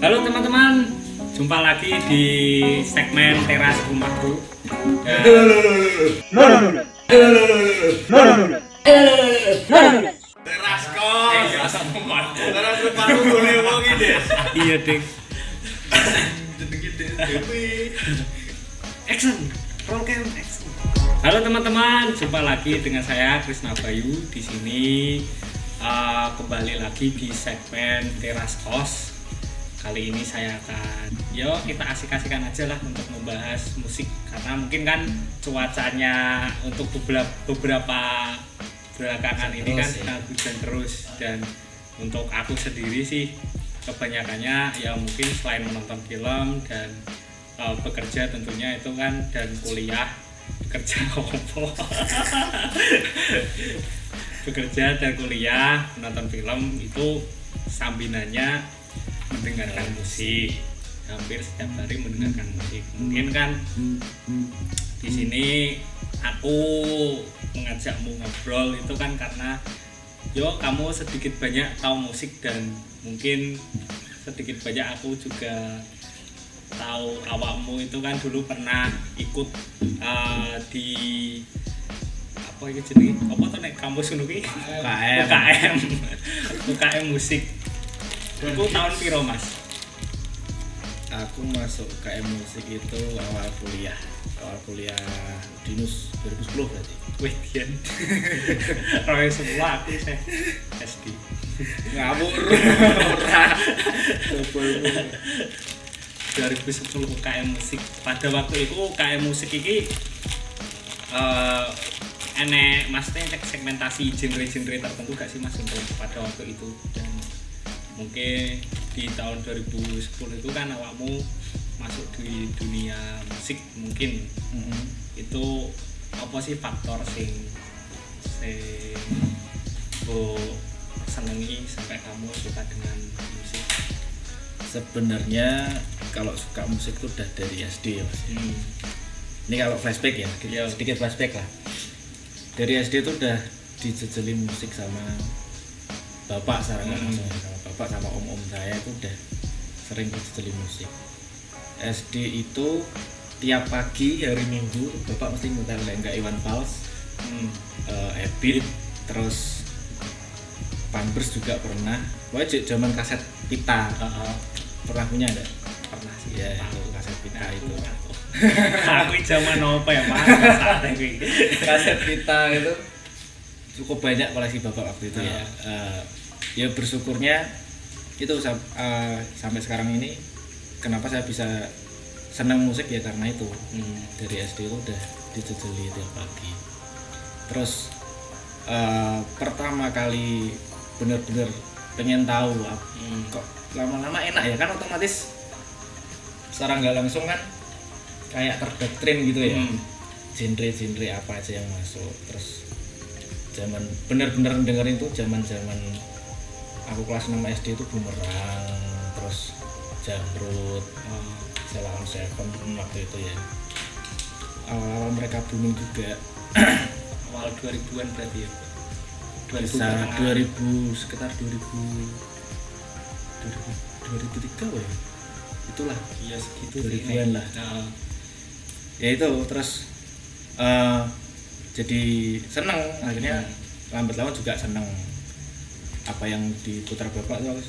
Halo teman-teman, jumpa lagi di segmen Teras Rumahku. Teras kos. Teras rumahku boleh wong iki. Iya, Dik. Gede-gede dewe. Action. Roll cam action. Halo teman-teman, jumpa lagi dengan saya Krisna Bayu di sini. Kembali lagi di segmen Teras Kos. Kali ini saya akan, kita asik-asikan aja lah untuk membahas musik, karena mungkin kan cuacanya untuk beberapa belakangan ini kan hujan terus, dan untuk aku sendiri sih kebanyakannya ya mungkin selain menonton film dan bekerja tentunya itu kan, dan kuliah bekerja bekerja dan kuliah menonton film itu sambingannya mendengarkan musik. Hampir setiap hari mendengarkan musik. Mungkin kan di sini aku mengajakmu ngobrol itu kan karena kamu sedikit banyak tahu musik, dan mungkin sedikit banyak aku juga tahu awakmu itu kan dulu pernah ikut di apa itu jenenge? Apa tuh nek kampus ngono ki? UKM musik. Itu tahun piro, Mas? Aku masuk UKM musik itu awal kuliah Dinus 2010 berarti. Wih, Dian. Roy semua aku sih SD. Ngawur. 2010 UKM musik. Pada waktu itu UKM musik iki enek maksudnya segmentasi genre-genre tertentu gak sih Mas untuk pada waktu itu? Dan mungkin di tahun 2010 itu kan awakmu masuk di dunia musik, mungkin itu apa sih faktor sing senengi sampai kamu suka dengan musik? Sebenarnya kalau suka musik itu udah dari SD ya Mas. Ini kalau flashback ya, sedikit flashback lah. Dari SD itu udah dijejelin musik sama bapak secara langsung, sama bapak sama om saya itu udah sering dijejelin musik. SD itu tiap pagi hari Minggu bapak mesti muter Lengga Iwan Fals, Ebit, terus Pampers juga pernah. Wajib zaman kaset pita. Pernah punya enggak? Pernah sih ya, itu kaset pita itu. Aku zaman apa ya Mas? Kaset pita itu cukup banyak koleksi bapak waktu itu ya. Ya bersyukurnya itu sampai sekarang ini kenapa saya bisa senang musik ya karena itu. Dari SD itu udah dijejeli tiap pagi. Terus pertama kali bener-bener pengen tahu kok lama-lama enak ya, kan otomatis secara nggak langsung kan kayak terdoktrin gitu ya. Genre apa aja yang masuk. Terus zaman bener-bener dengerin tuh zaman aku kelas 6 SD itu Bumerang, terus Jamrut, Sheila on 7 waktu itu ya. Awal mereka booming juga. Awal 2000-an berarti ya. Bisa 2000 sekitar 2003 ya. Itulah. Iya segitu 2000-an lah. Ya itu terus jadi seneng akhirnya, lambat laun juga seneng apa yang diputar bapak tuh,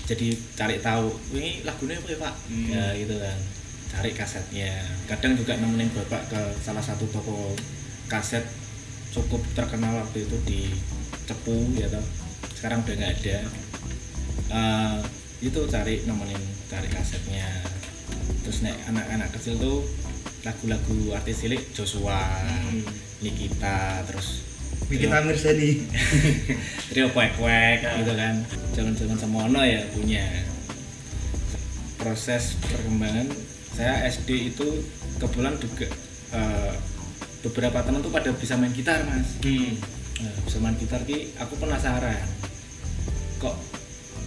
jadi cari tahu ini lagunya apa ya Pak, ya gitu kan, cari kasetnya. Kadang juga nemenin bapak ke salah satu toko kaset cukup terkenal waktu itu di Cepu ya toh, sekarang udah nggak ada. Itu nemenin cari kasetnya. Terus nek anak-anak kecil tuh lagu-lagu artis cilik Joshua, Nikita, terus Nikita Mirzani, Trio Kwek-Kwek gitu kan. Jangan-jangan semono ya punya. Proses perkembangan saya SD itu kebetulan juga beberapa teman tuh pada bisa main gitar Mas. Bisa main gitar ki aku penasaran kok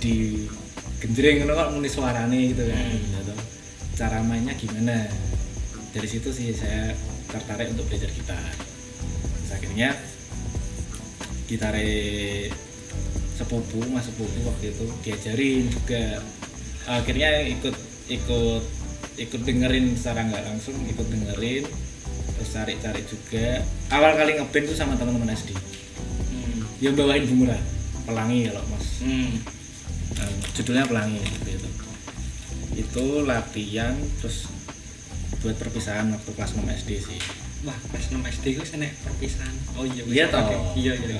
di genjreng ngono kok muni suarane gitu kan. Gitu. Cara mainnya gimana? Dari situ sih saya tertarik untuk belajar gitar. Terus akhirnya gitare mas sepupu waktu itu diajarin juga. Akhirnya ikut dengerin secara nggak langsung, ikut dengerin, terus cari juga. Awal kali ngeband tuh sama teman-teman SD. Yang bawain Bunga Pelangi kalau mas. Judulnya Pelangi gitu. Itu latihan terus buat perpisahan waktu kelas 6 SD sih. Wah, kelas 6 SD itu enek perpisahan. Oh iya, Iya toh. Iya. Itu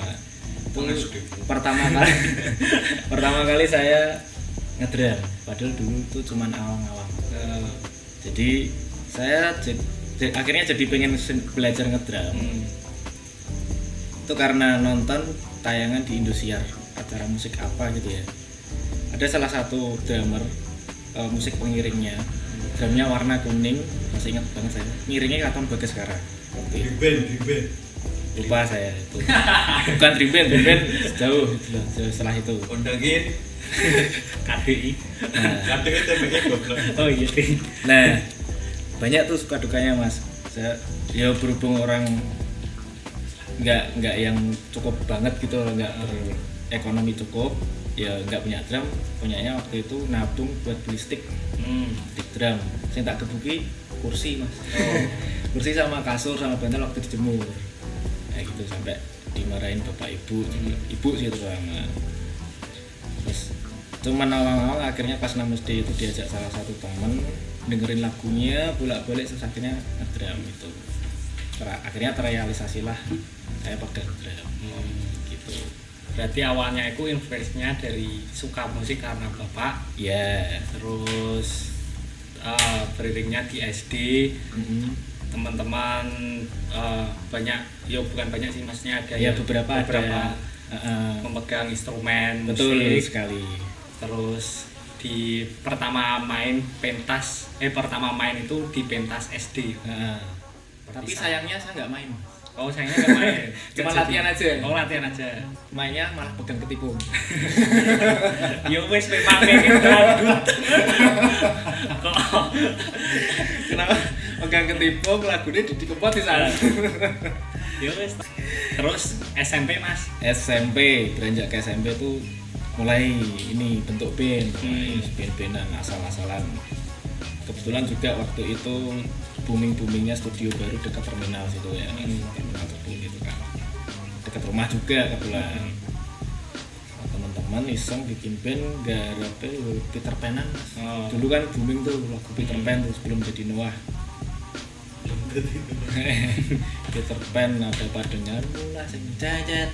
pertama kali saya ngedrum. Padahal dulu itu cuman awang-awang. Jadi saya akhirnya jadi pengen belajar ngedrum. Itu karena nonton tayangan di Indosiar, acara musik apa gitu ya. Ada salah satu drummer, musik pengiringnya, drumnya warna kuning, masih ingat banget saya. Ngiringnya Katon Bagaskara. Di band. Lupa saya itu. Bukan Dream Band jauh setelah itu. Undangin. KDI. KDI TPI goblok. Oh iya. Nah, banyak tuh suka dukanya mas. Saya ya berhubung orang nggak yang cukup banget gitu, nggak berekonomi cukup, ya nggak punya drum, punyanya waktu itu nabung buat beli stick drum. Saya tak kebuki kursi mas. Kursi sama kasur sama bantal waktu dijemur. Kayak gitu sampai dimarahin bapak ibu sih itu sama. Terus cuman awal-awal akhirnya pas 6 SD itu diajak salah satu teman dengerin lagunya bolak-balik, terus akhirnya ngedrum itu. Akhirnya terrealisasilah saya pakai drum gitu. Berarti awalnya itu influence-nya dari suka musik karena bapak. Iya. Terus beriringnya di SD. Teman-teman banyak, ya bukan banyak sih maksudnya ada ya beberapa memegang instrumen betul musik sekali. Terus di pertama main itu di pentas SD. Tapi sayangnya saya nggak main. Oh sayangnya nggak main. Cuma latihan aja. Oh latihan aja. Mainnya malah pegang ketipung. Ya wes memang kayak gitu. Kok kenapa pegang ketipung lagunya di kempot di sana. Ya wes. Terus SMP mas. SMP beranjak ke SMP tuh mulai ini bentuk band, band-bandan asal-asalan. Kebetulan juga waktu itu boomingnya studio baru dekat terminal situ ya, terminal Tebu gitu kan, dekat rumah juga kebetulan. Teman-teman iseng bikin band garapnya Peter Panan mas. Dulu kan booming tuh lagu Peter Pan tuh sebelum jadi Noah. Peter Pan ada padanya mula sing jajet.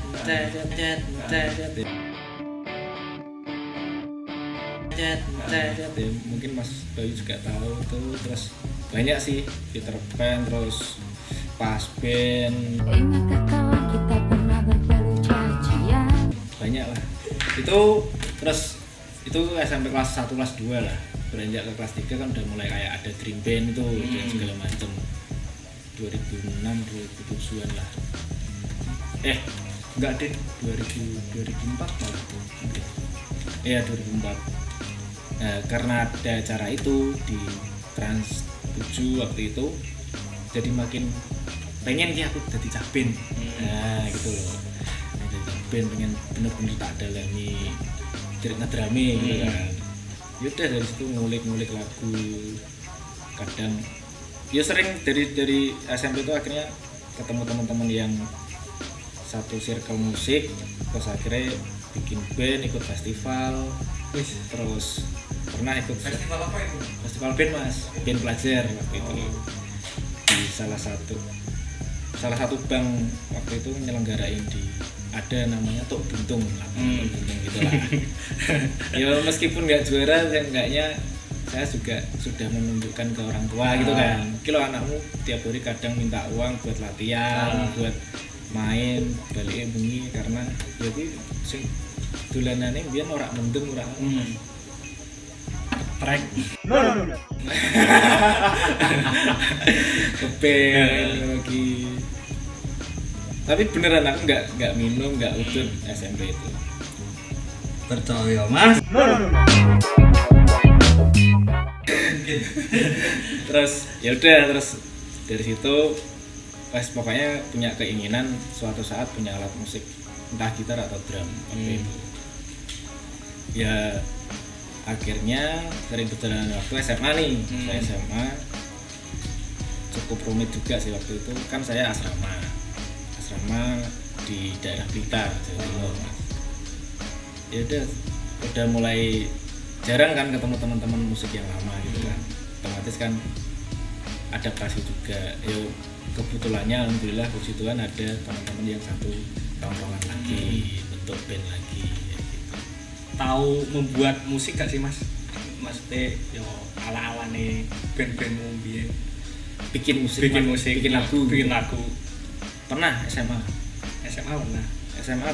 Mungkin Mas Bayu juga tahu tuh. Terus banyak sih Peter Pan, terus Pas Band. Ingatkah kawan kita pernah berpeluh cacian? Banyak lah. Itu terus itu SMP kelas 1 kelas 2 lah. Beranjak ke kelas 3 kan udah mulai kayak ada Dream Band itu dan segala macam. 2006 2007-an lah. Enggak deh, 2004 malah. Iya 2004. Nah, karena ada acara itu di Trans 7 waktu itu, jadi makin pengen ya aku jadi caben. Nah gitu loh, jadi caben pengen bener-bener tak dalami ngedrami gitu kan. Yaudah dari situ ngulik lagu. Kadang ya sering dari SMP itu akhirnya ketemu teman-teman yang satu circle musik, terus akhirnya bikin band, ikut festival. Terus pernah ikut Festival apa itu? Festival band mas, band pelajar waktu itu di salah satu bank waktu itu menyelenggarain di ada namanya Tok Buntung lah, Buntung gitulah. Ya meskipun nggak juara, seenggaknya saya juga sudah menunjukkan ke orang tua gitu kan. Kilo anakmu tiap hari kadang minta uang buat latihan, buat main, baliknya bengi karena jadi dolanane mbiyen ora mendung ora. Trek. No. Kepen lagi. Tapi beneran aku nggak minum, nggak udut SMP itu. Percaya mas. No. Terus ya udah, terus dari situ pas pokoknya punya keinginan suatu saat punya alat musik, entah gitar atau drum waktu itu. ya akhirnya sering berjalan waktu SMA nih. Saya SMA cukup rumit juga sih waktu itu, kan saya asrama di daerah Blitar, Jawa Timur. Ya udah mulai jarang kan ketemu teman-teman musik yang lama gitu kan, otomatis kan adaptasi juga. Ya kebetulannya alhamdulillah puji Tuhan ada teman-teman yang satu tongkrongan lagi, bentuk band lagi ya gitu. Tahu membuat musik gak sih Mas? Maksudnya yo ala-ala nih band-bandmu biyen. Bikin lagu. Pernah SMA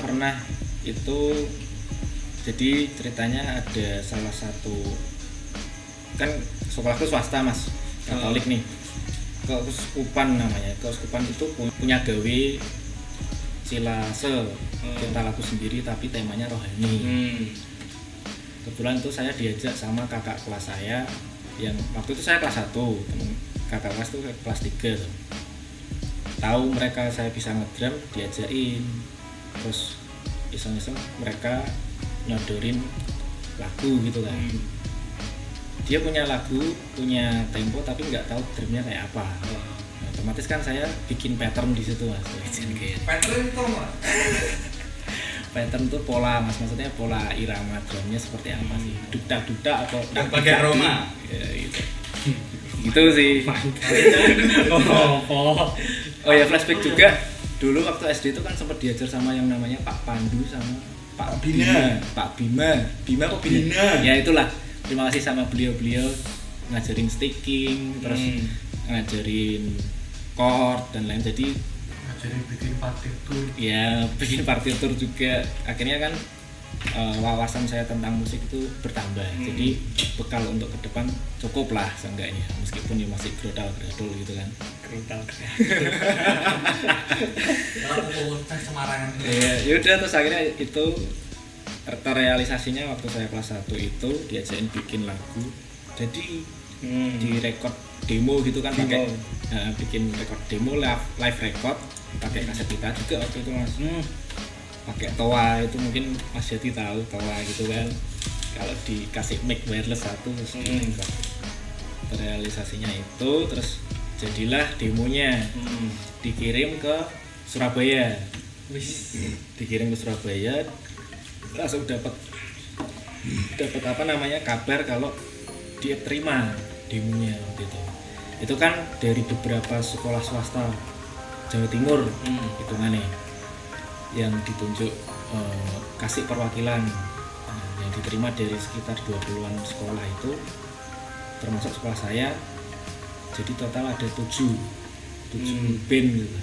pernah itu. Jadi ceritanya ada salah satu, kan sekolahku swasta Mas, Katolik nih, Keuskupan namanya. Keuskupan itu punya gawe silase, cipta lagu sendiri tapi temanya rohani. Kebetulan itu saya diajak sama kakak kelas saya, yang waktu itu saya kelas 1, kakak kelas itu kelas 3 tuh. Tahu mereka saya bisa ngedrum, diajain, terus iseng-iseng mereka nyodorin lagu gitu kan. Dia punya lagu, punya tempo tapi nggak tahu drumnya kayak apa. Nah, otomatis kan saya bikin pattern di situ Mas. Pattern itu Mas. Pattern tuh pola Mas, maksudnya pola irama drumnya seperti apa sih? Duda atau pakai Roma. Ya gitu. Gitu sih. Oh ya, flashback juga. Dulu waktu SD itu kan sempat diajar sama yang namanya Pak Pandu sama Pak Bima. Bima kok Bina? Ya itulah. Terima kasih sama beliau ngajarin sticking, terus ngajarin chord dan lain. Jadi Ngajarin bikin partitur. ya bikin partitur juga. Akhirnya kan wawasan saya tentang musik itu bertambah. Jadi bekal untuk ke depan cukup lah seenggaknya, meskipun ya masih gradul gitu kan. Ya udah, terus akhirnya itu terrealisasinya waktu saya kelas 1 itu diajakin bikin lagu. Jadi direkod demo gitu kan, pakai bikin record demo, live record pakai kaset pita juga waktu itu Mas. Pakai Toa, itu mungkin Mas Jati tahu Toa gitu kan, kalau dikasih mic wireless satu terus terrealisasinya itu. Terus jadilah demonya, dikirim ke Surabaya. Langsung dapat apa namanya kabar kalau dia terima demonya waktu itu. Itu kan dari beberapa sekolah swasta Jawa Timur hitungannya yang ditunjuk kasih perwakilan. Yang diterima dari sekitar 20-an sekolah itu termasuk sekolah saya. Jadi total ada 7 band gitu.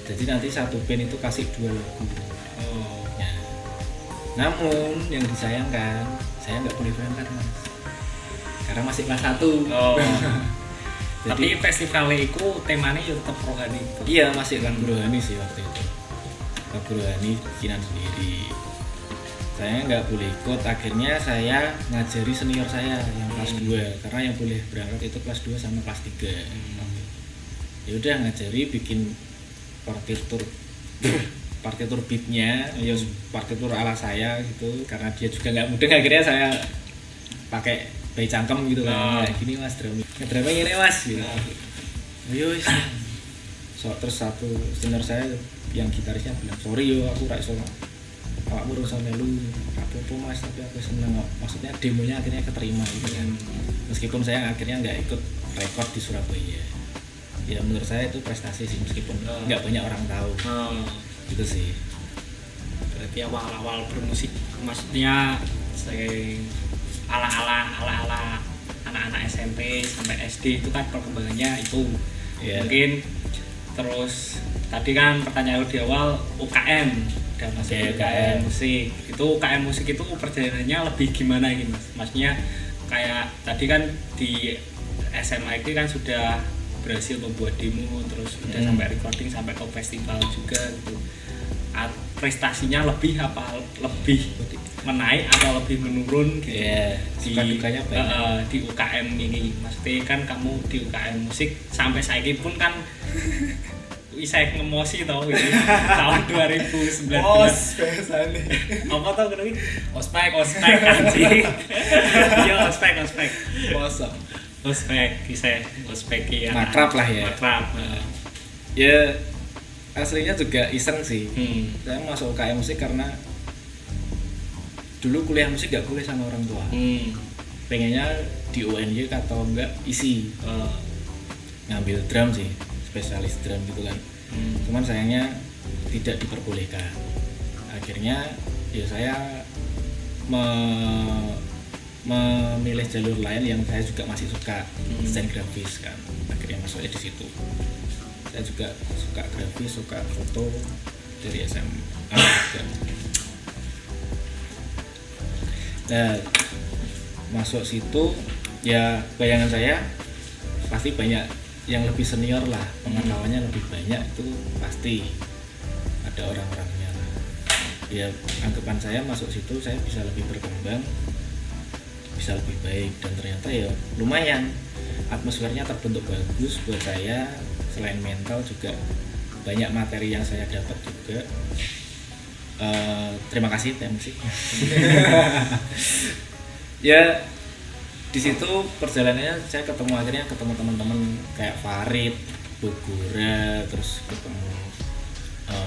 Jadi nanti satu band itu kasih 2 lagu. Ya. Namun yang disayangkan saya nggak boleh berangkat Mas, karena masih kelas 1. Jadi, tapi festivalnya itu temanya ya tetap rohani. Iya, masih lagu rohani sih waktu itu. Lagu rohani bikinan sendiri. Saya nggak boleh ikut, akhirnya saya ngajari senior saya yang kelas 2, karena yang boleh berangkat itu kelas 2 sama kelas 3. Ya udah ngajari bikin partitur beatnya, ya partitur ala saya gitu, karena dia juga nggak mudeng. Akhirnya saya pakai bayi cangkem gitu kan, ya, gini Mas drumnya ini Mas gitu. Ayo terus satu senior saya yang gitarisnya bilang, sorry yo aku ra iso awakmu ora usah melu apa-apa Mas, tapi aku seneng kok. Maksudnya demonya akhirnya keterima gitu kan. Meskipun saya akhirnya nggak ikut rekod di Surabaya. Ya menurut saya itu prestasi sih, meskipun nggak banyak orang tahu. Gitu sih. Berarti awal-awal bermusik maksudnya ala-ala anak-anak SMP sampai SD itu kan perkembangannya itu. Mungkin terus tadi kan pertanyaan di awal UKM dan masih UKM musik. Itu UKM musik itu perjalanannya lebih gimana ini Mas? Maksudnya kayak tadi kan di SMA itu kan sudah berhasil membuat demo, terus sudah sampai recording, sampai ke festival juga gitu. Prestasinya lebih apa? Lebih menaik atau lebih menurun gitu? Suka-dukanya banyak. Di UKM ini. Maksudnya kan kamu di UKM musik sampai saiki pun kan isih ngemosi tau iki. Tahun 2019. biasane. Apa tau kene iki? Ospek. Ospek anjing. Iya, ospek. Masa. Ospek iki ya. Makrab lah ya. Makrab. Ya aslinya juga iseng sih. Hmm. Saya masuk UKM musik karena dulu kuliah musik gak kuliah sama orang tua. Pengennya di UNY atau enggak isi ngambil drum sih, spesialis drum gitu kan. Cuman sayangnya tidak diperbolehkan. Akhirnya ya saya memilih jalur lain yang saya juga masih suka, desain grafis kan. Akhirnya masuknya di situ. Saya juga suka grafis, suka foto dari SMA juga. Nah, masuk situ ya bayangan saya pasti banyak yang lebih senior lah, pengalamannya lebih banyak, itu pasti ada orang-orangnya lah. Ya anggapan saya masuk situ saya bisa lebih berkembang, bisa lebih baik, dan ternyata ya lumayan atmosfernya terbentuk bagus buat saya. Selain mental juga banyak materi yang saya dapat juga. Terima kasih TMC. Ya di situ perjalanannya saya akhirnya ketemu teman-teman kayak Farid, Bogora, terus ketemu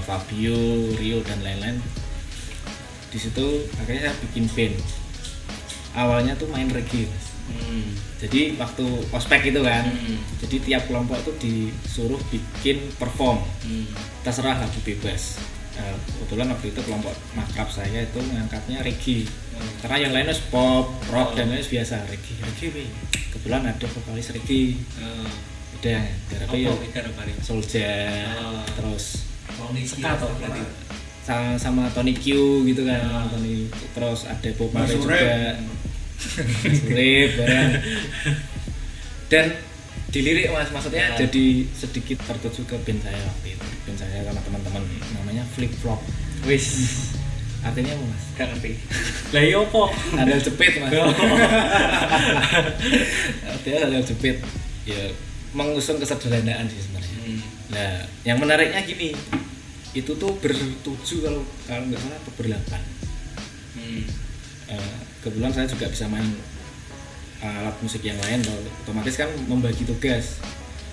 Fabio, Rio dan lain-lain. Di situ akhirnya saya bikin band. Awalnya tuh main reggae, Mas. Jadi waktu ospek itu kan, jadi tiap kelompok itu disuruh bikin perform, terserah lagu bebas. Nah, kebetulan waktu itu kelompok makrab saya itu ngangkatnya reggae, karena yang lainnya pop, rock dan lain biasa. Reggae kebetulan ada vokalis reggae, udah garap ya Soulja, terus Seka atau berarti sama Tony Q gitu kan. Tony, terus ada Bob Marley juga, Surip barang. Dan dilirik Mas, maksudnya jadi sedikit tertuju ke band saya waktu itu. Band saya sama teman-teman namanya Flip Flop. wis Artinya apa, Mas? gak ngerti. Lah iya apa? Sandal jepit, Mas. Artinya sandal jepit. Ya mengusung kesederhanaan sih sebenarnya. Nah, yang menariknya gini, itu tuh bertuju kalau nggak salah atau berlapan. Kebetulan saya juga bisa main alat musik yang lain, otomatis kan membagi tugas,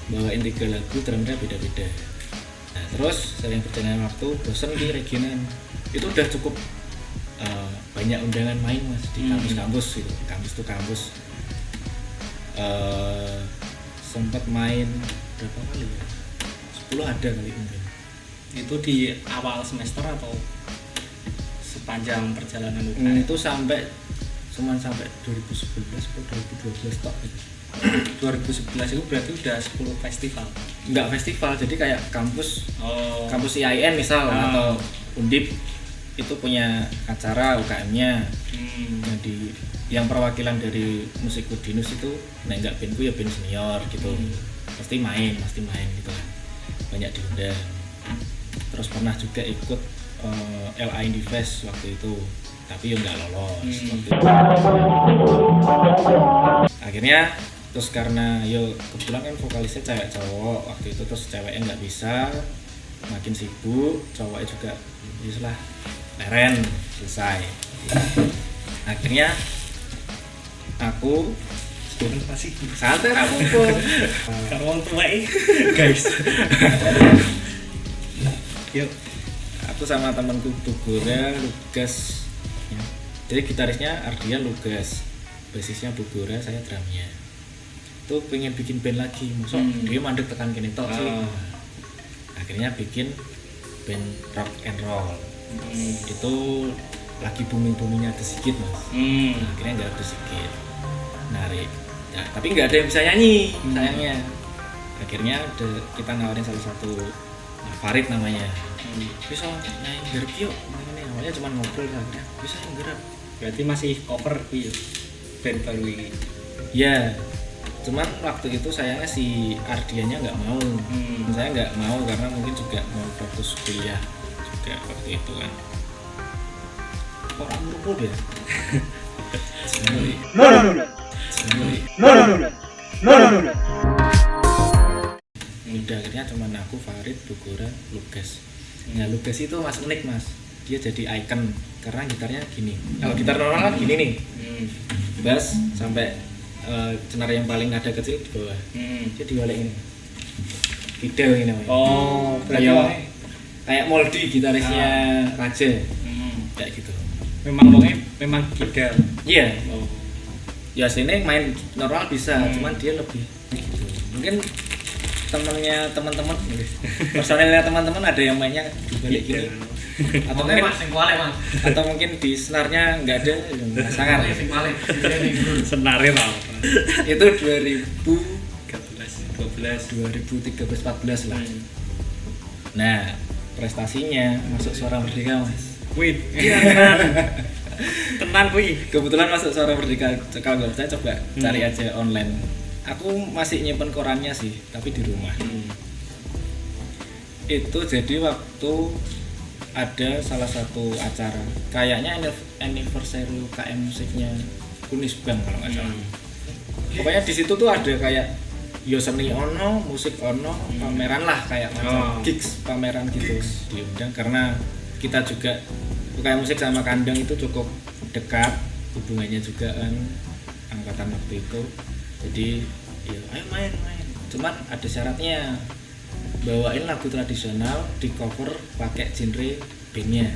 bawain 3 lagu, drumnya beda-beda. Nah, terus sering berjalan waktu, bosen di regionan, itu udah cukup banyak undangan main Mas di kampus-kampus gitu, kampus tuh kampus. Sempat main berapa kali ya? 10 ada kali mungkin. Itu di awal semester atau sepanjang perjalanan UKM? Itu sampai 2011 atau 2012 tok gitu. 2011 itu berarti udah 10 festival. Enggak festival, jadi kayak kampus IAIN misal atau Undip itu punya acara UKM-nya. Jadi yang perwakilan dari musik Kudinus itu enggak bandku ya band senior gitu. Pasti main gitu kan. Banyak diundang. Terus pernah juga ikut LA Indie Fest waktu itu, tapi ya nggak lolos. Akhirnya terus karena yo kebetulan kan vokalisnya cewek cowok waktu itu, terus ceweknya nggak bisa, makin sibuk, cowoknya juga lah leren, selesai. Akhirnya aku santai aku pun karo wong tuwek guys. yuk aku sama temanku Bogora, Lugas ya. Jadi gitarisnya Ardian, Lugas, basisnya Bogora, saya drumnya. Tuh pengen bikin band lagi, masuk dia mandek tekan kini tok sih. Akhirnya bikin band rock and roll. Itu lagi booming-boomingnya The Sigit Mas. Nah, akhirnya nggak The Sigit, narik ya, tapi nggak ada yang bisa nyanyi sayangnya. Akhirnya kita nawarin salah satu Farid namanya, bisa nyanyi garap yuk, ini awalnya cuma ngobrol kan, bisa garap. Berarti masih cover kuwi band baru ini. Ya, cuman waktu itu sayangnya si Ardiannya nggak mau. Saya nggak mau karena mungkin juga mau fokus kuliah juga waktu itu kan. Kok amruk ya? Udah akhirnya cuman aku, Farid, Bugora, Lugas. Nah Lugas itu mas unik mas, dia jadi icon karena gitarnya gini. Kalau gitar normal kan gini nih, bass sampai senar yang paling nada kecil di bawah. Jadi balik ini, video ini namanya. Oh, kayak Moldy gitarisnya Raja, kayak gitu. Memang pokoknya memang gitar. Iya. Oh. Ya sini main normal bisa, cuman dia lebih gitu. Mungkin temennya teman-teman, personelnya teman-teman ada yang mainnya di balik gini. Atau Oke mungkin mas, sing kuali mas. atau mungkin di senarnya nggak ada, nggak sangar. Sing kuali. Senare lah. Itu 2013-14 lah. Nah prestasinya masuk Suara Merdeka mas. Wih, tenan kuwi. Kebetulan masuk Suara Merdeka, kalau nggak percaya coba cari aja online. Aku masih nyimpen korannya sih, tapi di rumah. Itu jadi waktu ada salah satu acara, kayaknya anniversary UKM musiknya Unisbank kalau nggak salah. Pokoknya di situ tuh ada kayak yo seni ono, musik ono, pameran lah kayak macam gigs, pameran gitu. Diundang karena kita juga UKM musik sama Kandang itu cukup dekat hubungannya juga kan, angkatan waktu itu. Jadi ya ayo main. Cuman ada syaratnya, bawain lagu tradisional di cover pakai genre bandnya.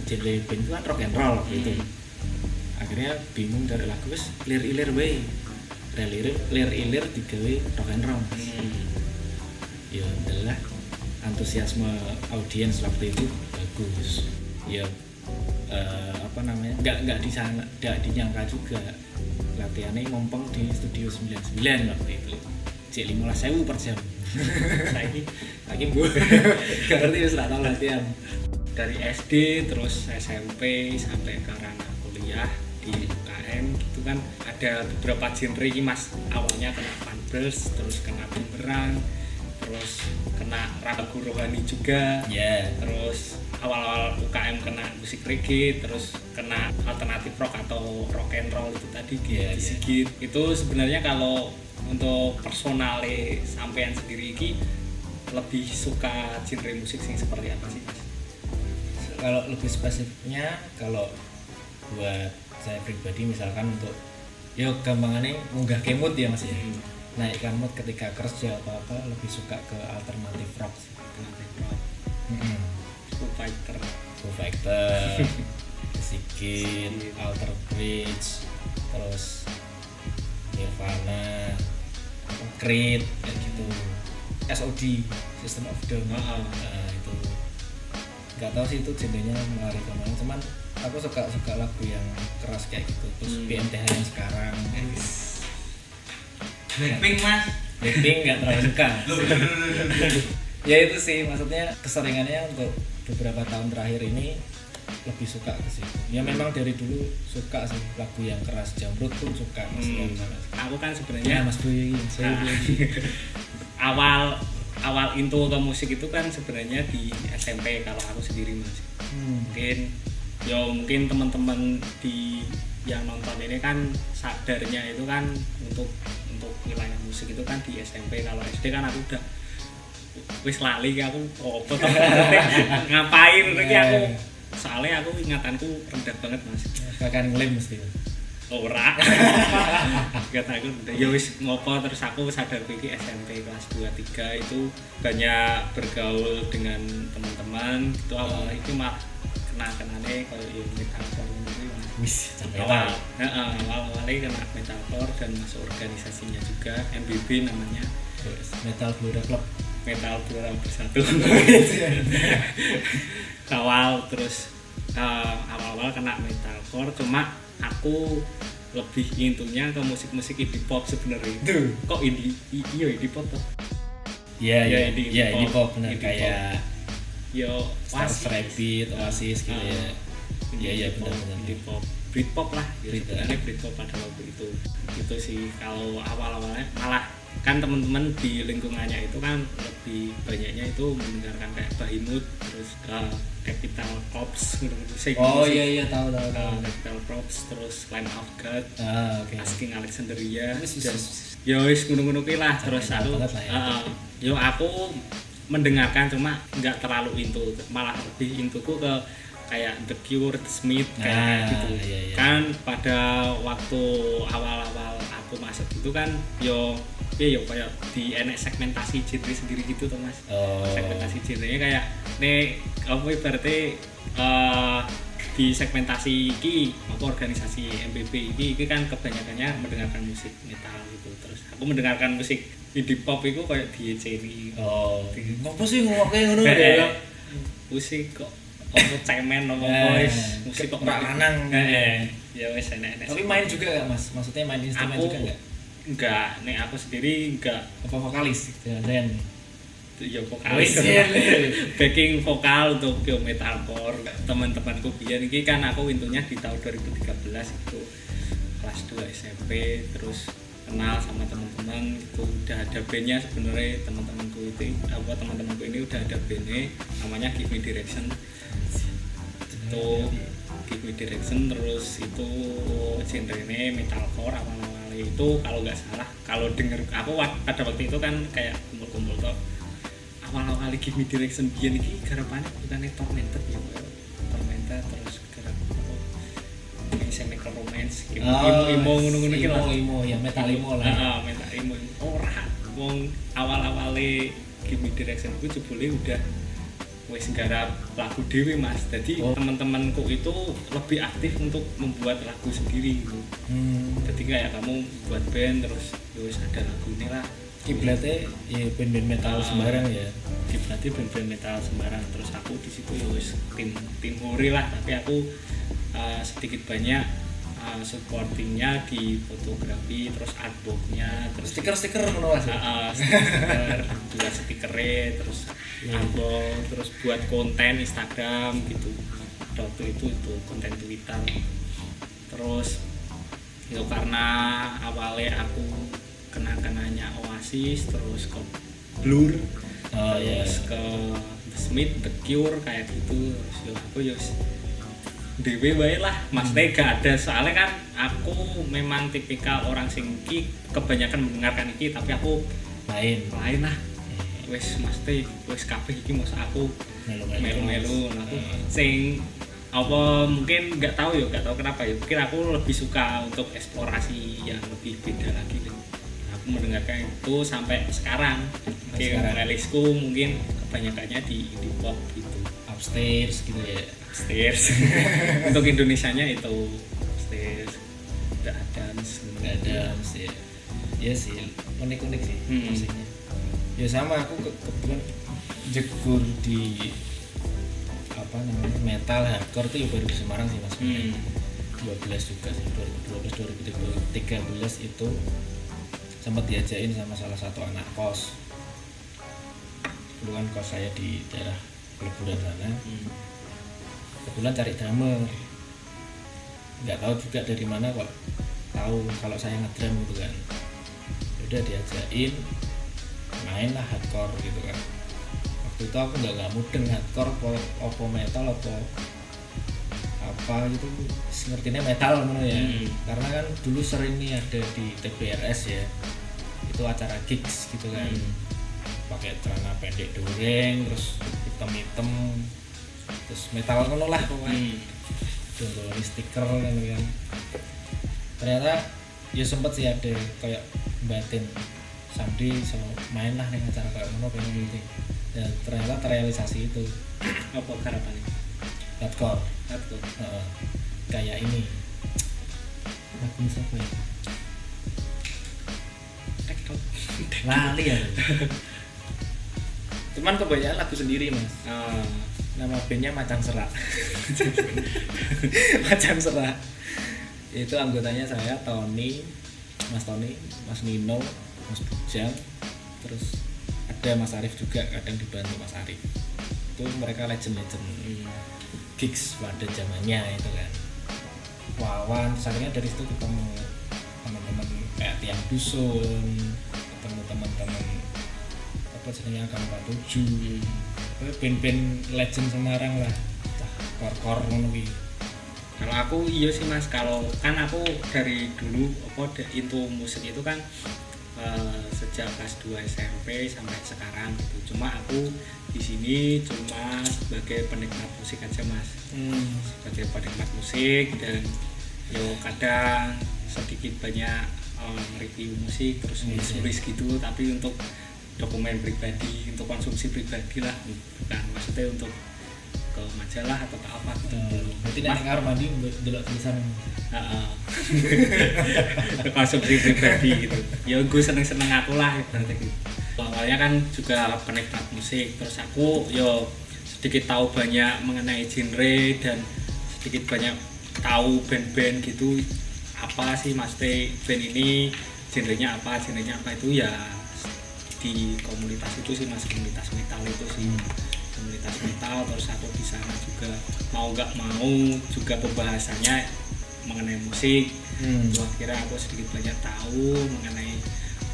Genre band itu kan rock and roll gitu. Akhirnya bingung dari lagu, wes lir-ilir bae. Lir-ilir digawe rock and roll. Ya adalah antusiasme audiens waktu itu bagus. Ya nggak dinyangka juga latihannya ngompong di studio 99 waktu itu. Cek 15.000 per jam. Lagi bu, gak ngerti wis tak tau latihan. Dari SD terus SMP sampai ke ranah kuliah di UKM gitu kan ada beberapa genre ini mas. Awalnya kena Funburst, terus kena Bumerang, terus kena ragu rohani juga. Terus awal-awal UKM kena musik reggae, terus kena alternatif rock atau rock and roll itu tadi di Sigit. Itu sebenarnya kalau untuk personale sampean sendiri ini lebih suka genre musik sing seperti apa sih mas? Kalau lebih spesifiknya, kalau buat saya pribadi misalkan untuk gampangannya munggah ke mood ya mas ya, naikkan mood ketika kerja apa lebih suka ke alternatif rock sih. Alternatif rock. Foo Fighter, Sigit, Alter Bridge, terus Nirvana, Creed, kayak gitu. SOD, System of Down. Itu nggak tahu sih itu genrenya mengalir kemana, cuman aku suka lagu yang keras kayak gitu. Terus BMTH yang sekarang. Blackpink mas. Blackpink nggak terlalu suka. Ya itu sih maksudnya keseringannya untuk beberapa tahun terakhir ini lebih suka ke situ. Ya memang dari dulu suka sih lagu yang keras, Jamrut pun suka. Aku kan sebenarnya Mas Boy awal into ke musik itu kan sebenarnya di SMP kalau aku sendiri mas. Mungkin teman-teman di yang nonton ini kan sadarnya itu kan untuk wilayah musik itu kan di SMP. Kalau SD kan aku udah wis lali aku apa to ngapain iki aku soalnya aku ingatanku rendah banget mas. Bahkan ngelem mesti ora kata aku ya wis ngopo. Terus aku sadar iki SMP kelas 2-3 itu banyak bergaul dengan teman-teman itu awal itu mah kenane kalau metalcore gitu wis awalnya kena metalcore dan masuk organisasinya juga MBB namanya, Metal Blora Club. Metal Blora Bersatu. Awal-awal kena metalcore, cuma aku lebih intunya ke musik-musik indie pop sebenarnya. Kok indie pop toh? Iya indie pop benar, kayak Oasis, Rabbit, Oasis gitu ya. Iya benar. Indie pop, Britpop lah. Sebenarnya Britpop pada waktu itu. Itu sih kalau awal-awalnya malah kan teman-teman di lingkungannya itu kan lebih banyaknya itu mendengarkan kayak Bahimut, terus Capital Corps musik. Oh iya tahu. Capital Corps, terus Lamb of God, Oke. Asking Alexandria. Wis. Ya wis ngono-ngono ki lah, terus aku banget lah ya. yo aku mendengarkan cuma nggak terlalu into, malah lebih intuku ke kayak The Cure, The Smith kayak gitu. Iya. Kan pada waktu awal-awal aku masuk itu kan yo kayak di enek segmentasi genre sendiri gitu tuh Mas. Oh. Segmentasi genrenya kayak nih apa ibaratnya di segmentasi iki apa organisasi MBB iki kan kebanyakannya mendengarkan musik metal gitu. Terus aku mendengarkan musik indie pop itu kayak di Cherry. Oh. Ngopo sih ngomongke ngono ya? Musik kok apa cemen apa wis musik kok rak lanang. Ya wis enek-enek. Tapi main juga enggak Mas? Maksudnya main instrumen Aku juga enggak? enggak, nek aku sendiri enggak. Apa vokalis? Jangan. Ya vokalis. Backing vokal untuk bio metalcore. Teman-temanku biyen iki kan aku intunya di tahun 2013 itu kelas 2 SMP, terus kenal sama teman-teman itu udah ada bandnya sebenarnya teman-temanku ini udah ada bandnya namanya Give Me Direction. Itu Give Me Direction, terus itu genrenya metalcore awal-awal itu kalau nggak salah, kalau denger aku pada waktu itu kan kayak kumpul-kumpul tuh awal-awal Give Me Direction biyen iki garapane bukannya Tormented ya, Tormented terus garap apa Chemical Romance, imo ngono-ngono iki lah. Imo ya metal imo lah. Heeh, metal imo. Ora wong awal-awale Give Me Direction ku jebule udah wis garap lagu dhewe Mas. Jadi teman-temanku itu lebih aktif untuk membuat lagu sendiri gitu. Jadi kayak kamu buat band terus wis ada lagu ini lah. Kiblatnya ya band-band metal sembarang ya. Kiblatnya band-band metal sembarang. Terus aku di situ ya wis tim hore lah, tapi aku sedikit banyak supportingnya di fotografi, terus artbooknya, terus Stiker ngono Mas. stiker, buat stikernya, terus artbook, terus buat konten Instagram gitu. Waktu itu konten Twitter. Terus itu karena awalnya aku kenanya Oasis, terus ke Blur, terus ke The Smith, The Cure kayak gitu. Terus yo aku yo dewe wae lah, maksudnya gak ada, soalnya kan aku memang tipikal orang sing iki kebanyakan mendengarkan iki, tapi aku lain lah. Wis mesti wis kabeh iki mosok aku melu-melu aku sing apa mungkin nggak tahu kenapa ya, mungkin aku lebih suka untuk eksplorasi yang lebih beda lagi nih. Aku mendengarkan itu sampai sekarang. Playlistku mungkin kebanyakannya di indie pop gitu, Upstairs gitu ya. Upstairs. Untuk Indonesianya itu Upstairs, The Adams ya. Iya sih, unik-unik sih musiknya. Ya sama, aku kebetulan jegur di apa namanya metal hardcore itu ya baru di Semarang sih Mas. 12 juga sih, 2012 itu sempat diajain sama salah satu anak kos. Dulu kan kos saya di daerah Peleburan sana. Kebetulan cari drummer, nggak tahu juga dari mana kok tahu kalau saya ngedrum gitu kan. Udah diajain main lah hardcore gitu kan. Waktu itu aku nggak mudeng hardcore apa metal apa gitu, ngertinya metal mana ya. Karena kan dulu sering nih ada di TPRS ya, itu acara gigs gitu kan. Pakai celana pendek doreng, terus hitam terus metal ngono lah pokoknya. Dongol stiker kan. Ternyata ya sempet sih ada kayak batin Sandi so main lah nih acara kayak ngono pengen gitu. Dan ternyata terrealisasi itu. Apa harapannya? Hardcore. Kayak ini. Lagu siapa ya? Lali ya. Cuman kebanyakan lagu sendiri Mas. Nama bandnya Macan Serak. Macan Serak. Itu anggotanya saya, Tony, Mas Nino, Mas Bujang, terus ada Mas Arif juga, kadang dibantu Mas Arif. Itu mereka legend gigs pada zamannya itu kan. Wawan, akhirnya dari situ ketemu teman-teman kayak Tiang Dusun, ketemu teman-teman apa jenenge Kang 47 band-band legend Semarang lah kor-kor ngono kuwi. Kalau aku iya sih Mas, kalau kan aku dari dulu itu musik itu kan sejak kelas 2 SMP sampai sekarang gitu. Cuma aku di sini cuma sebagai penikmat musik aja Mas. Sebagai penikmat musik dan yo kadang sedikit banyak review musik terus nulis gitu, tapi untuk dokumen pribadi, untuk konsumsi pribadi lah, bukan maksudnya untuk ke majalah atau ke apa gitu. Berarti nek ngarep mandi delok tulisan. Heeh. Konsumsi pribadi gitu. Ya gue seneng aku lah berarti gitu. Awalnya kan juga penikmat musik, terus aku yo sedikit tahu banyak mengenai genre dan sedikit banyak tahu band-band gitu. Apa sih maksudnya band ini genrenya apa itu ya di komunitas itu sih Mas, komunitas metal itu sih. Komunitas metal, terus aku di sana juga mau nggak mau juga pembahasannya mengenai musik. Akhirnya aku sedikit banyak tahu mengenai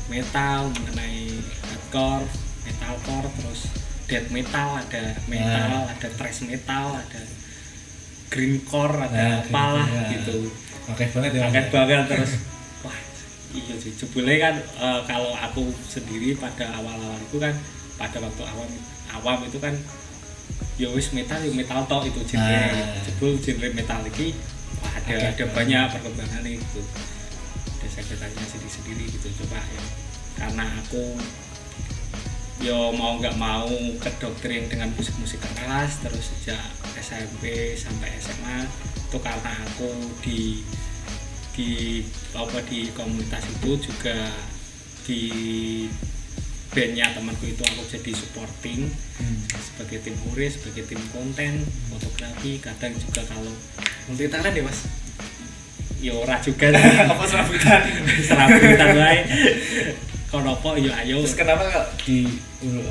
metal, mengenai hardcore, metalcore, terus death metal, ada metal, ada thrash metal, ada greencore, ada apalah gitu. Oke banget ya. Oke banget terus. Wah, iya sih. Jebule kan kalau aku sendiri pada awal-awal itu kan pada waktu awam itu kan ya wis metal tok itu genre. Jebul genre metal iki wah ada banyak perkembangan itu. Ada segmentasinya sendiri-sendiri gitu coba ya. Karena aku yo mau nggak mau kedoktrin dengan musik-musik keras terus sejak SMP sampai SMA itu karena aku di komunitas itu juga di bandnya temanku itu aku jadi supporting sebagai tim huris, sebagai tim konten, fotografi, kadang juga kalau multi talent ya Mas. Ya ora juga Apa serabutan wae. Kono apa ya ayo. Terus kenapa kok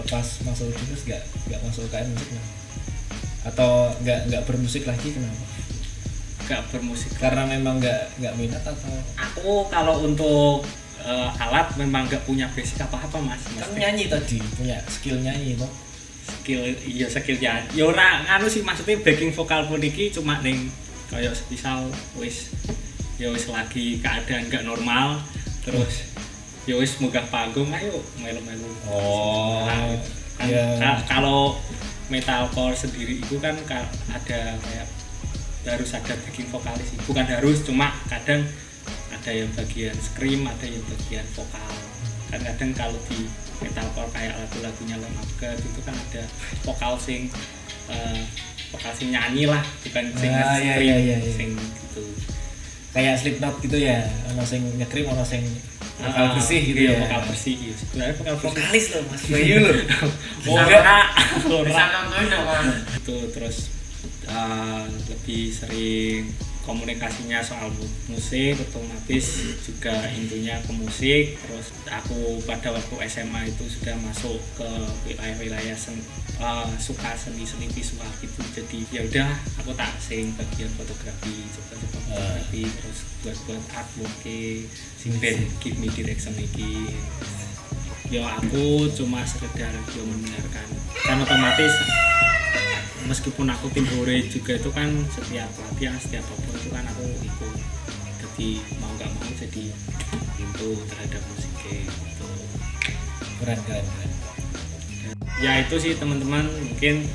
pas masuk terus enggak masuk UKM musik nah? Atau enggak bermusik lagi kenapa? Enggak bermusik Karena memang enggak minat atau aku kalau untuk alat memang nggak punya basic apa-apa Mas. kan nyanyi tadi punya skill nyanyi toh. Skill nyanyi. Ya ora nganu sih maksudnya backing vokal pun iki cuma ning kayak misal wis lagi keadaan nggak normal terus ya wis munggah panggung ayo melu-melu. Nah, kan, kalau metalcore sendiri itu kan ada kayak harus ada backing vokalis sih. Bukan harus, cuma kadang ada yang bagian scream, ada yang bagian vokal. Kan kadang kalau di metalcore kayak lagu-lagunya Lamb of God itu kan ada vokal sing nyanyi lah, bukan sing scream, sing gitu. Kayak Slipknot gitu ya, ono sing nge-scream, ono sing vokal bersih gitu ya. Vokal bersih gitu. Sebenarnya vokal Vokalis loh Mas Bayu loh. Bisa nonton dong. Itu terus lebih sering komunikasinya soal musik, otomatis juga intinya ke musik. Terus aku pada waktu SMA itu sudah masuk ke wilayah suka seni visual gitu. Jadi ya udah aku tak sing bagian fotografi, coba fotografi, terus buat artwork sing band give me direction iki. Ya aku cuma sekedar mendengarkan. Kan otomatis meskipun aku tim hore juga itu kan setiap latihan, setiap apa itu kan aku ikut, jadi mau nggak mau jadi itu terhadap musiknya gitu. Keren. Ya itu sih teman-teman, mungkin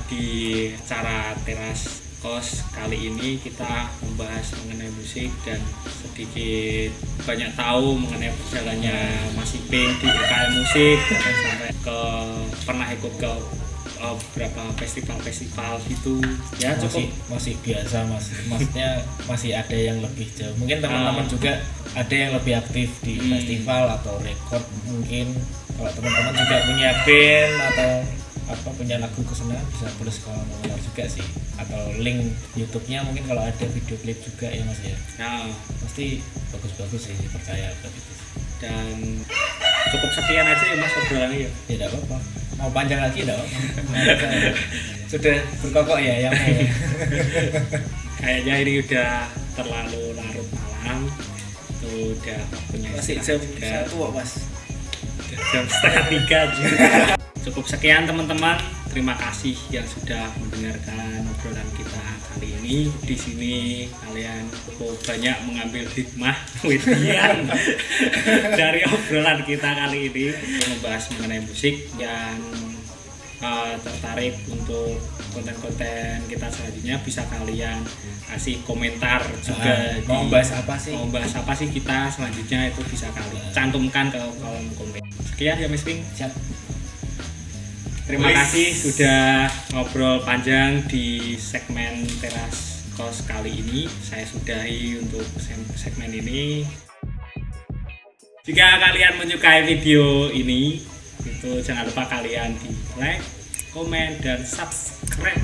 di acara Teras Kos kali ini kita membahas mengenai musik dan sedikit banyak tahu mengenai perjalanannya Mas Iping di UKM musik, sampai pernah ikut ke beberapa festival gitu ya. Cukup masih biasa Mas, maksudnya masih ada yang lebih jauh, mungkin teman-teman juga ada yang lebih aktif di festival atau rekod. Mungkin kalau teman-teman juga punya band atau apa punya lagu kesana bisa boleh sekolah mengenal juga sih, atau link YouTube-nya mungkin kalau ada video klip juga ya Mas ya. Pasti bagus-bagus sih, percaya begitu. Dan cukup sekian aja ya Mas obrolannya ya. Ya tidak apa-apa, mau panjang lagi tidak apa-apa. Sudah berkokok ya yang kayaknya ini udah terlalu larut malam, itu udah waktunya masih jam 1 kok Mas. jam setengah 3. Cukup sekian teman-teman. Terima kasih yang sudah mendengarkan obrolan kita kali ini. Di sini kalian cukup banyak mengambil hikmah widian dari obrolan kita kali ini, membahas mengenai musik. Yang tertarik untuk konten-konten kita selanjutnya bisa kalian kasih komentar juga. Mau bahas apa sih? Mau bahas apa sih kita selanjutnya, itu bisa kalian cantumkan ke kolom komen. Sekian ya Mas Ping. Siap. Terima kasih sudah ngobrol panjang di segmen Teras Kos kali ini. Saya sudahi untuk segmen ini. Jika kalian menyukai video ini, itu jangan lupa kalian di like, komen, dan subscribe.